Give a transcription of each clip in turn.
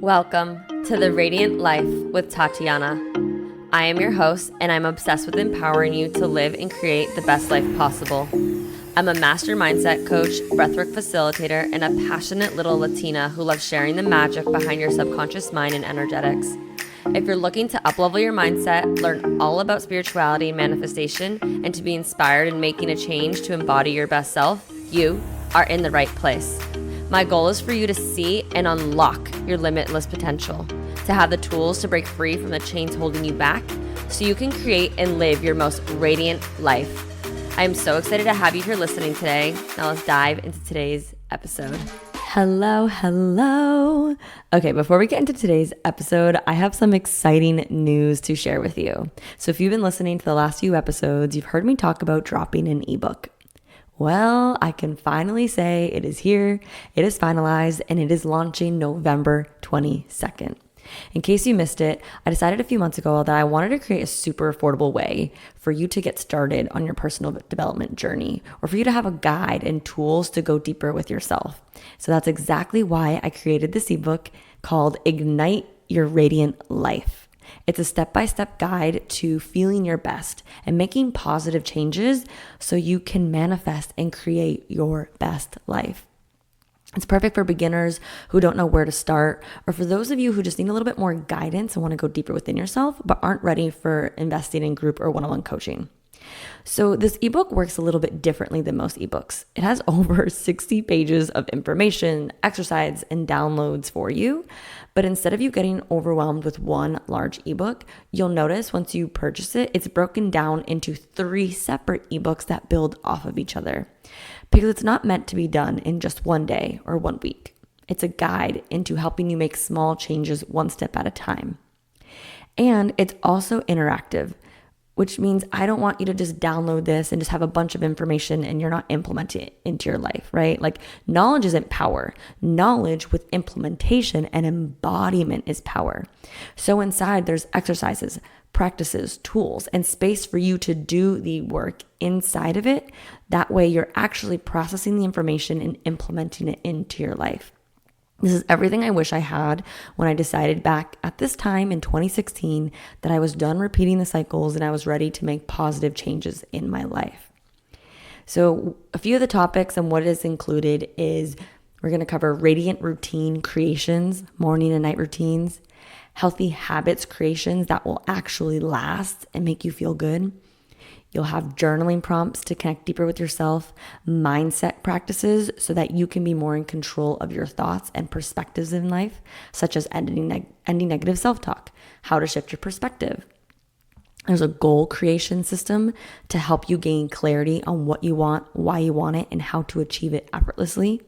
Welcome to the Radiant Life with Tatiana. I am your host, and I'm obsessed with empowering you to live and create the best life possible. I'm a master mindset coach, breathwork facilitator, and a passionate little Latina who loves sharing the magic behind your subconscious mind and energetics. If you're looking to uplevel your mindset, learn all about spirituality and manifestation, and to be inspired in making a change to embody your best self, you are in the right place. My goal is for you to see and unlock your limitless potential, to have the tools to break free from the chains holding you back so you can create and live your most radiant life. I am so excited to have you here listening today. Now let's dive into today's episode. Hello. Okay, before we get into today's episode, I have some exciting news to share with you. So if you've been listening to the last few episodes, you've heard me talk about dropping an ebook. Well, I can finally say it is here, it is finalized, and it is launching November 22nd. In case you missed it, I decided a few months ago that I wanted to create a super affordable way for you to get started on your personal development journey, or for you to have a guide and tools to go deeper with yourself. So that's exactly why I created this ebook called Ignite Your Radiant Life. It's a step-by-step guide to feeling your best and making positive changes so you can manifest and create your best life. It's perfect for beginners who don't know where to start, or for those of you who just need a little bit more guidance and want to go deeper within yourself, but aren't ready for investing in group or one-on-one coaching. So this ebook works a little bit differently than most ebooks. It has over 60 pages of information, exercise, and downloads for you. But instead of you getting overwhelmed with one large ebook, you'll notice once you purchase it, it's broken down into 3 separate ebooks that build off of each other. Because it's not meant to be done in just one day or 1 week. It's a guide into helping you make small changes one step at a time. And it's also interactive, which means I don't want you to just download this and just have a bunch of information and you're not implementing it into your life, right? Like, knowledge isn't power. Knowledge with implementation and embodiment is power. So inside there's exercises, practices, tools, and space for you to do the work inside of it. That way you're actually processing the information and implementing it into your life. This is everything I wish I had when I decided back at this time in 2016 that I was done repeating the cycles and I was ready to make positive changes in my life. So a few of the topics and what is included is we're going to cover radiant routine creations, morning and night routines, healthy habits creations that will actually last and make you feel good. You'll have journaling prompts to connect deeper with yourself, mindset practices so that you can be more in control of your thoughts and perspectives in life, such as ending negative self-talk, how to shift your perspective. There's a goal creation system to help you gain clarity on what you want, why you want it, and how to achieve it effortlessly.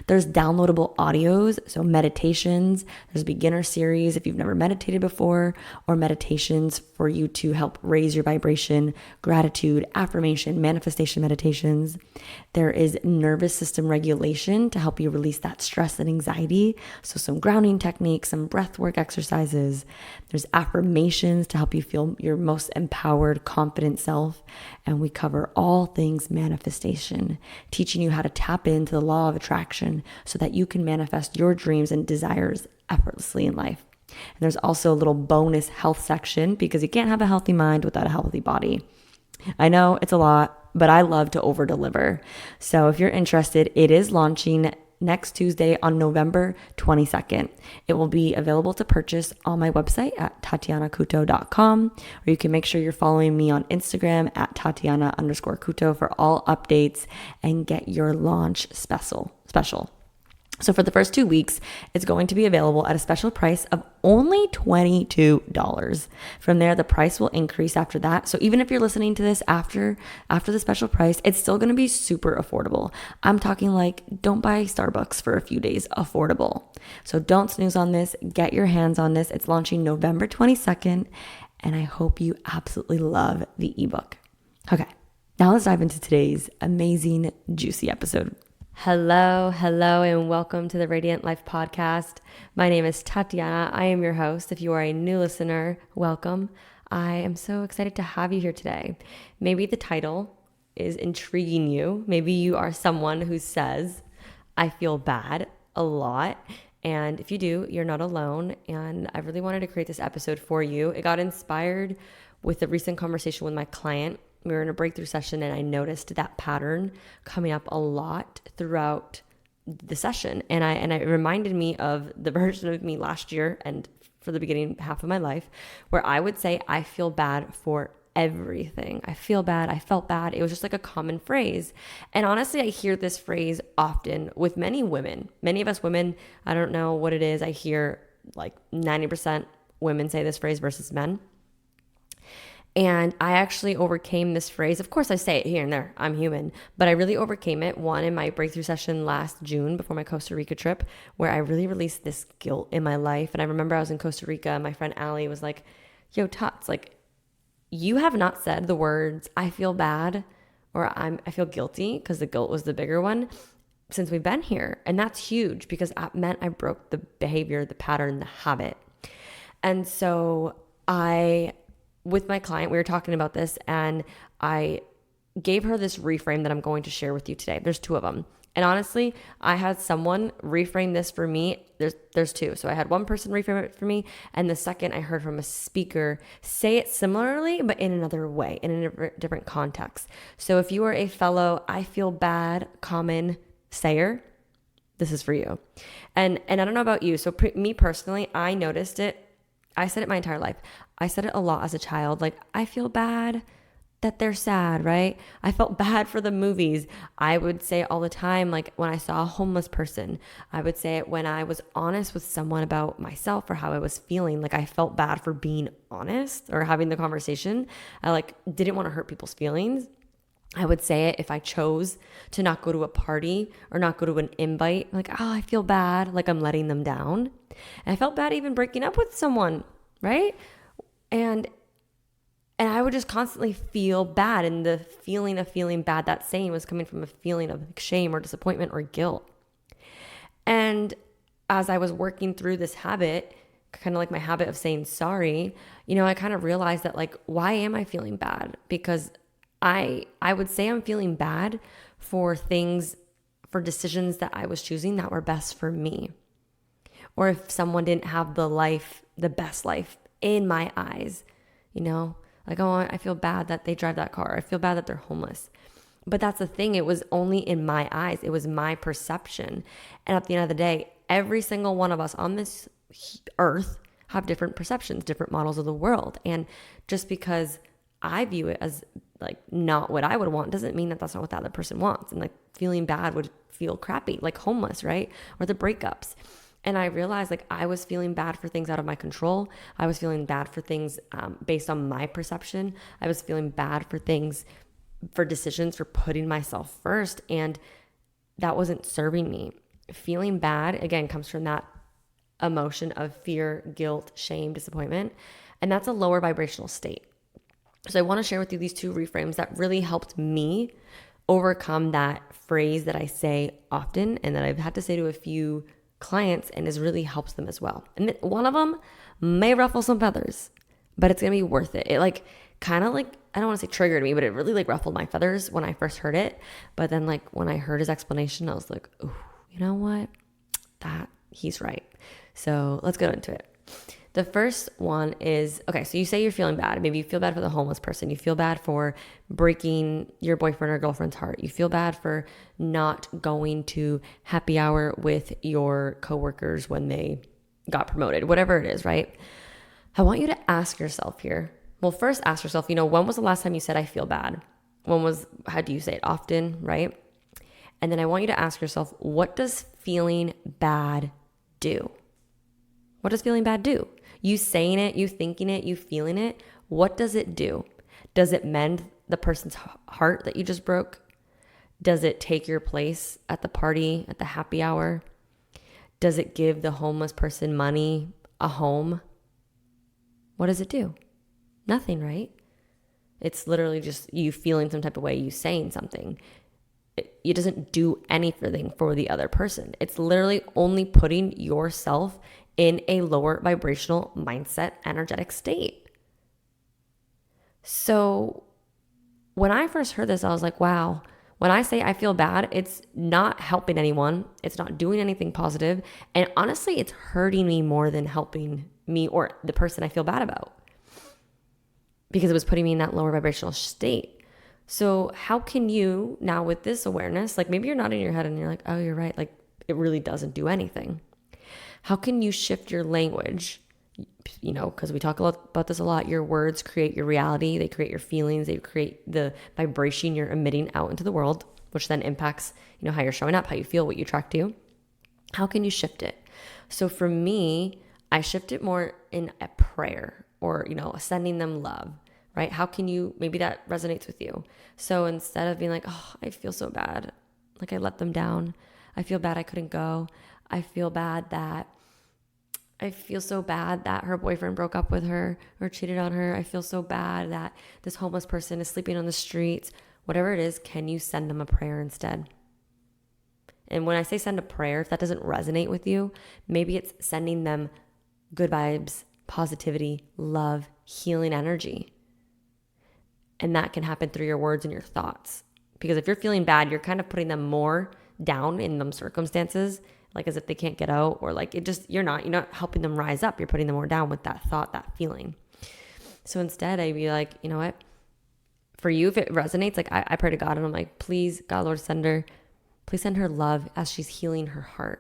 There's downloadable audios, so meditations. There's a beginner series if you've never meditated before, or meditations for you to help raise your vibration, gratitude, affirmation, manifestation meditations. There is nervous system regulation to help you release that stress and anxiety. So some grounding techniques, some breathwork exercises. There's affirmations to help you feel your most empowered, confident self. And we cover all things manifestation, teaching you how to tap into the law of attraction so that you can manifest your dreams and desires effortlessly in life. And there's also a little bonus health section because you can't have a healthy mind without a healthy body. I know it's a lot, but I love to over deliver. So if you're interested, it is launching next Tuesday on November 22nd. It will be available to purchase on my website at tatianakuto.com, or you can make sure you're following me on Instagram at Tatiana_Kuto for all updates and get your launch special. So for the first 2 weeks, it's going to be available at a special price of only $22. From there, the price will increase after that. So even if you're listening to this after the special price, it's still going to be super affordable. I'm talking like, don't buy Starbucks for a few days, affordable. So don't snooze on this. Get your hands on this. It's launching November 22nd, and I hope you absolutely love the ebook. Okay, now let's dive into today's amazing, juicy episode. Hello, and welcome to the Radiant Life podcast. My name is Tatiana. I am your host. If you are a new listener, welcome. I am so excited to have you here today. Maybe the title is intriguing you. Maybe you are someone who says, I feel bad a lot, And if you do, you're not alone. And I really wanted to create this episode for you. It got inspired with a recent conversation with my client. We were in a breakthrough session and I noticed that pattern coming up a lot throughout the session. And it reminded me of the version of me last year and for the beginning half of my life, where I would say, I feel bad for everything. I feel bad. I felt bad. It was just like a common phrase. And honestly, I hear this phrase often with many women. Many of us women, I don't know what it is. I hear like 90% women say this phrase versus men. And I actually overcame this phrase. Of course, I say it here and there. I'm human. But I really overcame it, one, in my breakthrough session last June before my Costa Rica trip, where I really released this guilt in my life. And I remember I was in Costa Rica and my friend Allie was like, yo, Tots, like, you have not said the words, I feel bad or I feel guilty, because the guilt was the bigger one, since we've been here. And that's huge because that meant I broke the behavior, the pattern, the habit. And so with my client, we were talking about this and I gave her this reframe that I'm going to share with you today. There's two of them. And honestly, I had someone reframe this for me. There's two. So I had one person reframe it for me. And the second I heard from a speaker say it similarly, but in another way, in a different context. So if you are a fellow, I feel bad, common sayer, this is for you. And I don't know about you. So me personally, I noticed it. I said it my entire life. I said it a lot as a child. Like, I feel bad that they're sad, right? I felt bad for the movies. I would say it all the time, like when I saw a homeless person. I would say it when I was honest with someone about myself or how I was feeling. Like, I felt bad for being honest or having the conversation. I didn't want to hurt people's feelings. I would say it if I chose to not go to a party or not go to an invite. Like, oh, I feel bad, like I'm letting them down. And I felt bad even breaking up with someone, right? And I would just constantly feel bad. And the feeling of feeling bad, that saying, was coming from a feeling of shame or disappointment or guilt. And as I was working through this habit, kind of like my habit of saying sorry, I kind of realized that, like, why am I feeling bad? Because I would say I'm feeling bad for decisions that I was choosing that were best for me. Or if someone didn't have the best life in my eyes, like, oh, I feel bad that they drive that car. I feel bad that they're homeless. But that's the thing. It was only in my eyes. It was my perception. And at the end of the day, every single one of us on this earth have different perceptions, different models of the world. And just because I view it as like not what I would want doesn't mean that that's not what the other person wants. And like feeling bad would feel crappy, like homeless, right? Or the breakups. And I realized, like, I was feeling bad for things out of my control. I was feeling bad for things based on my perception. I was feeling bad for things, for decisions, for putting myself first. And that wasn't serving me. Feeling bad, again, comes from that emotion of fear, guilt, shame, disappointment. And that's a lower vibrational state. So I want to share with you these two reframes that really helped me overcome that phrase that I say often and that I've had to say to a few clients, and has really helps them as well. And one of them may ruffle some feathers, but it's gonna be worth it. It like kind of like, I don't want to say triggered me, but it really like ruffled my feathers when I first heard it. But then like when I heard his explanation, I was like, ooh, you know what? He's right. So let's go into it. The first one is, okay, so you say you're feeling bad. Maybe you feel bad for the homeless person. You feel bad for breaking your boyfriend or girlfriend's heart. You feel bad for not going to happy hour with your coworkers when they got promoted, whatever it is, right? I want you to ask yourself here. Well, first ask yourself, when was the last time you said, I feel bad? How do you say it? Often, right? And then I want you to ask yourself, what does feeling bad do? What does feeling bad do? You saying it, you thinking it, you feeling it. What does it do? Does it mend the person's heart that you just broke? Does it take your place at the party, at the happy hour? Does it give the homeless person money, a home? What does it do? Nothing, right? It's literally just you feeling some type of way, you saying something. It doesn't do anything for the other person. It's literally only putting yourself in a lower vibrational mindset, energetic state. So when I first heard this, I was like, wow, When I say I feel bad, it's not helping anyone. It's not doing anything positive. And honestly, it's hurting me more than helping me or the person I feel bad about, because it was putting me in that lower vibrational state. So how can you now, with this awareness, like maybe you're nodding your head and you're like, oh, you're right. Like it really doesn't do anything. How can you shift your language? Because we talk about this a lot. Your words create your reality. They create your feelings. They create the vibration you're emitting out into the world, which then impacts, how you're showing up, how you feel, what you attract to. How can you shift it? So for me, I shift it more in a prayer or, sending them love, right? How can you, maybe that resonates with you. So instead of being like, oh, I feel so bad, like I let them down. I feel bad I couldn't go. I feel so bad that her boyfriend broke up with her or cheated on her. I feel so bad that this homeless person is sleeping on the streets. Whatever it is, can you send them a prayer instead? And when I say send a prayer, if that doesn't resonate with you, maybe it's sending them good vibes, positivity, love, healing energy. And that can happen through your words and your thoughts. Because if you're feeling bad, you're kind of putting them more down in them circumstances, like as if they can't get out, or like you're not helping them rise up. You're putting them more down with that thought, that feeling. So instead I'd be like, you know what? For you, if it resonates, like I pray to God and I'm like, please, God, Lord, please send her love as she's healing her heart.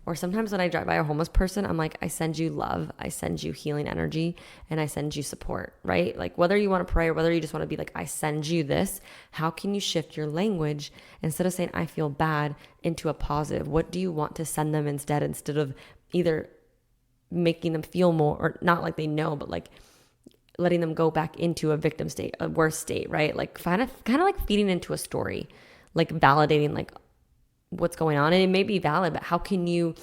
Or sometimes when I drive by a homeless person, I'm like, I send you love, I send you healing energy, and I send you support, right? Like whether you want to pray or whether you just want to be like, I send you this, how can you shift your language instead of saying, I feel bad, into a positive? What do you want to send them instead of either making them feel more, or not like they know, but like letting them go back into a victim state, a worse state, right? Like kind of like feeding into a story, like validating like what's going on. And it may be valid, but how can you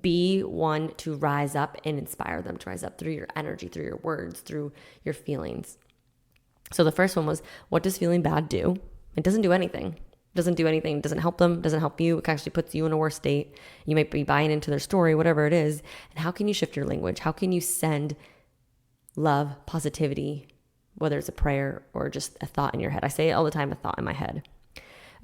be one to rise up and inspire them to rise up through your energy, through your words, through your feelings? So the first one was, what does feeling bad do? It doesn't do anything. It doesn't do anything. It doesn't help them. It doesn't help you. It actually puts you in a worse state. You might be buying into their story, whatever it is. And how can you shift your language? How can you send love, positivity, whether it's a prayer or just a thought in your head? I say it all the time, a thought in my head.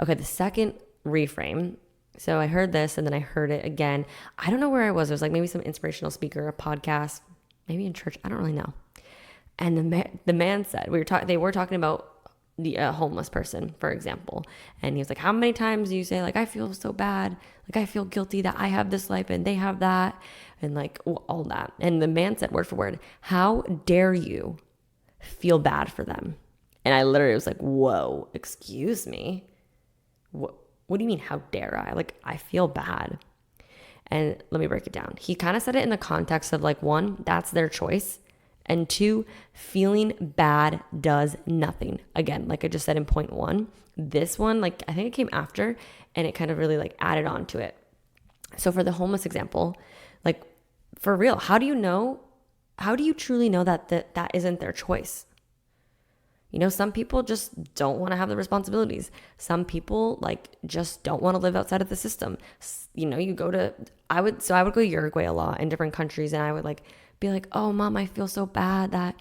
Okay, the second reframe. So I heard this and then I heard it again. I don't know where I was. It was like maybe some inspirational speaker, a podcast, maybe in church. I don't really know. And the man said, they were talking about the homeless person, for example. And he was like, how many times do you say like, I feel so bad. Like I feel guilty that I have this life and they have that. And like all that. And the man said word for word, how dare you feel bad for them? And I literally was like, whoa, excuse me. What do you mean, how dare I? Like, I feel bad. And let me break it down. He kind of said it in the context of like, one, that's their choice. And two, feeling bad does nothing. Again, like I just said in point one, this one, like I think it came after and it kind of really like added on to it. So for the homeless example, like for real, how do you truly know that isn't their choice? Some people just don't want to have the responsibilities. Some people like just don't want to live outside of the system. I would go to Uruguay a lot in different countries, and I would like be like, oh mom, I feel so bad that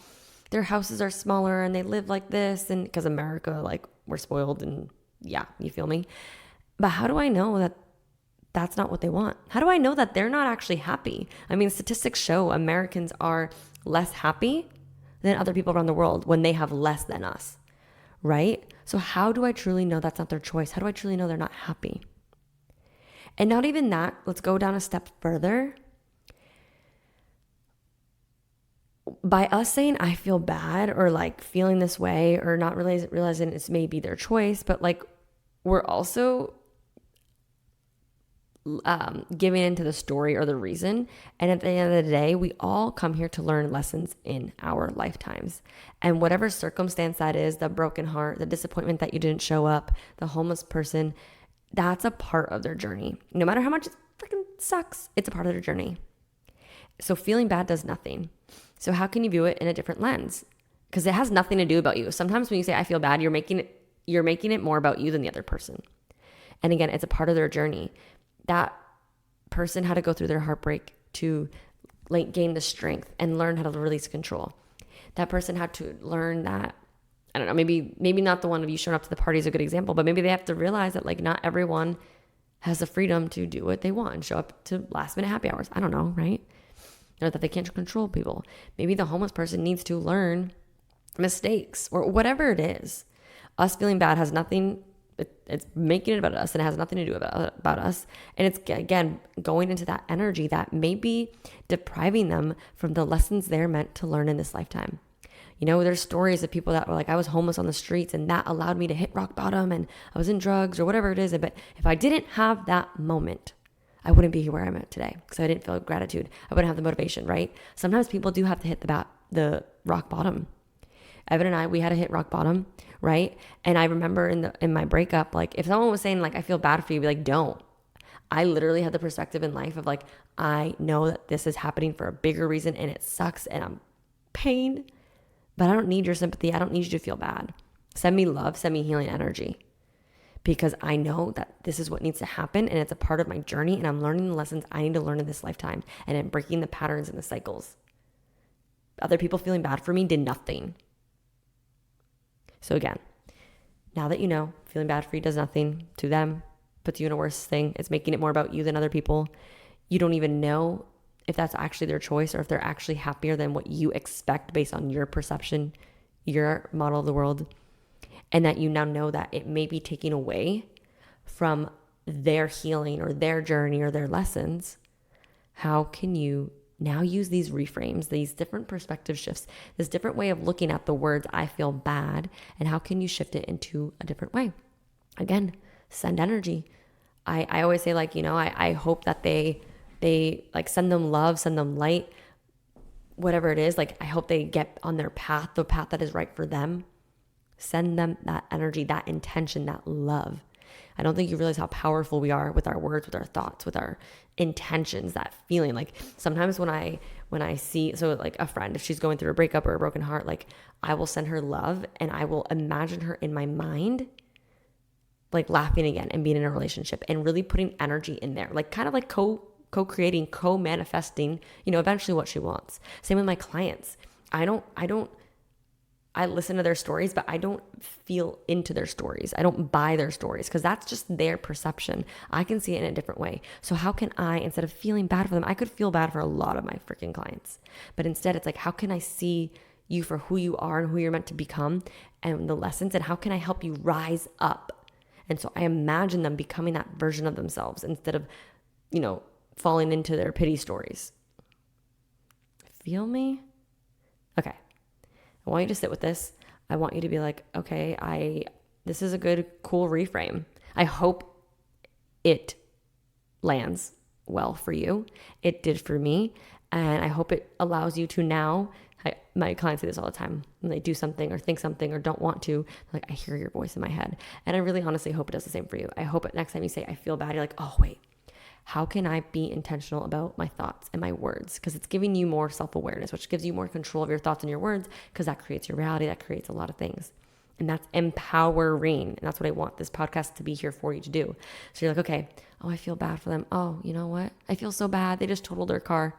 their houses are smaller and they live like this. And because America, like we're spoiled, and yeah, you feel me? But how do I know that that's not what they want? How do I know that they're not actually happy? I mean, statistics show Americans are less happy than other people around the world when they have less than us, right? So how do I truly know that's not their choice? How do I truly know they're not happy? And not even that, let's go down a step further. By us saying, I feel bad, or like feeling this way, or not realizing it's maybe their choice, but like we're also giving into the story or the reason. And at the end of the day, we all come here to learn lessons in our lifetimes. And whatever circumstance that is, the broken heart, the disappointment that you didn't show up, the homeless person, that's a part of their journey. No matter how much it freaking sucks, it's a part of their journey. So feeling bad does nothing. So how can you view it in a different lens? Because it has nothing to do about you. Sometimes when you say I feel bad, you're making it more about you than the other person. And again, it's a part of their journey. That person had to go through their heartbreak to gain the strength and learn how to release control. That person had to learn that I don't know, maybe not the one of you showing up to the party is a good example, but maybe they have to realize that like not everyone has the freedom to do what they want and show up to last minute happy hours. I don't know, right? Or that they can't control people. Maybe the homeless person needs to learn mistakes or whatever it is. Us feeling bad has nothing, it's making it about us, and it has nothing to do about us. And it's, again, going into that energy that may be depriving them from the lessons they're meant to learn in this lifetime. You know, there's stories of people that were like, I was homeless on the streets and that allowed me to hit rock bottom and I was in drugs or whatever it is. But if I didn't have that moment, I wouldn't be here where I'm at today because I didn't feel gratitude. I wouldn't have the motivation, right? Sometimes people do have to hit the rock bottom. Evan and I, we had to hit rock bottom, right? And I remember in my breakup, like if someone was saying like, I feel bad for you, be like, don't. I literally had the perspective in life of like, I know that this is happening for a bigger reason and it sucks and I'm pained, but I don't need your sympathy. I don't need you to feel bad. Send me love, send me healing energy, because I know that this is what needs to happen and it's a part of my journey and I'm learning the lessons I need to learn in this lifetime and I'm breaking the patterns and the cycles. Other people feeling bad for me did nothing. So again, now that you know, feeling bad for you does nothing to them, puts you in a worse thing. It's making it more about you than other people. You don't even know if that's actually their choice or if they're actually happier than what you expect based on your perception, your model of the world. And that you now know that it may be taking away from their healing or their journey or their lessons. How can you now use these reframes, these different perspective shifts, this different way of looking at the words, I feel bad, and how can you shift it into a different way? Again, send energy. I always say like, you know, I hope that they like send them love, send them light, whatever it is. Like I hope they get on their path, the path that is right for them. Send them that energy, that intention, that love. I don't think you realize how powerful we are with our words, with our thoughts, with our intentions, that feeling. Like sometimes when I see, so like a friend, if she's going through a breakup or a broken heart, like I will send her love and I will imagine her in my mind, like laughing again and being in a relationship and really putting energy in there, like kind of like co-creating, co-manifesting, you know, eventually what she wants. Same with my clients. I listen to their stories, but I don't feel into their stories. I don't buy their stories because that's just their perception. I can see it in a different way. So how can I, instead of feeling bad for them, I could feel bad for a lot of my freaking clients. But instead it's like, how can I see you for who you are and who you're meant to become and the lessons, and how can I help you rise up? And so I imagine them becoming that version of themselves instead of, you know, falling into their pity stories. Feel me? Okay. I want you to sit with this. I want you to be like, okay, this is a good, cool reframe. I hope it lands well for you. It did for me. And I hope it allows you to now, my clients say this all the time, when they do something or think something or don't want to, like, I hear your voice in my head. And I really honestly hope it does the same for you. I hope it next time you say, I feel bad, you're like, oh, wait. How can I be intentional about my thoughts and my words? Because it's giving you more self-awareness, which gives you more control of your thoughts and your words, because that creates your reality, that creates a lot of things. And that's empowering. And that's what I want this podcast to be here for you to do. So you're like, okay, oh, I feel bad for them. Oh, you know what? I feel so bad. They just totaled their car.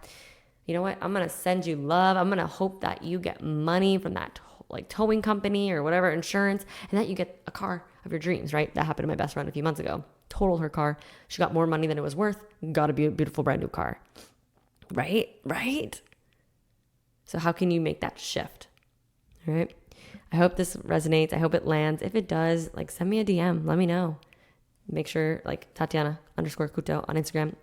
You know what? I'm going to send you love. I'm going to hope that you get money from that like towing company or whatever, insurance, and that you get a car of your dreams, right? That happened to my best friend a few months ago. Totaled her car. She got more money than it was worth. Got a beautiful brand new car. Right? So how can you make that shift? All right. I hope this resonates. I hope it lands. If it does, like send me a DM. Let me know. Make sure like Tatiana_Kuto on Instagram.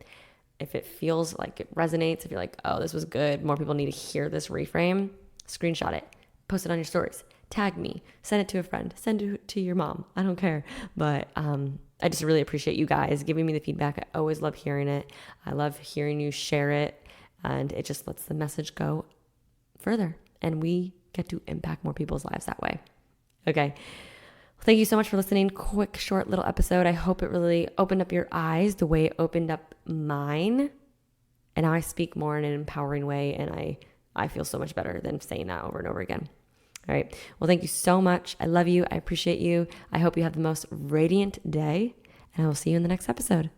If it feels like it resonates, if you're like, oh, this was good, more people need to hear this reframe, screenshot it, post it on your stories, tag me, send it to a friend, send it to your mom. I don't care. But I just really appreciate you guys giving me the feedback. I always love hearing it. I love hearing you share it. And it just lets the message go further. And we get to impact more people's lives that way. Okay. Well, thank you so much for listening. Quick, short little episode. I hope it really opened up your eyes the way it opened up mine. And now I speak more in an empowering way. And I feel so much better than saying that over and over again. All right. Well, thank you so much. I love you. I appreciate you. I hope you have the most radiant day. And I will see you in the next episode.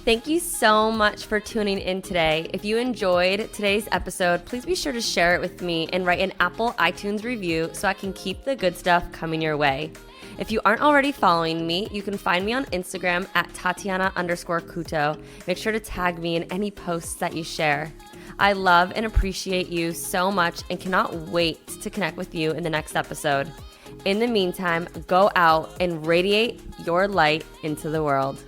Thank you so much for tuning in today. If you enjoyed today's episode, please be sure to share it with me and write an Apple iTunes review so I can keep the good stuff coming your way. If you aren't already following me, you can find me on Instagram at Tatiana_Kuto. Make sure to tag me in any posts that you share. I love and appreciate you so much and cannot wait to connect with you in the next episode. In the meantime, go out and radiate your light into the world.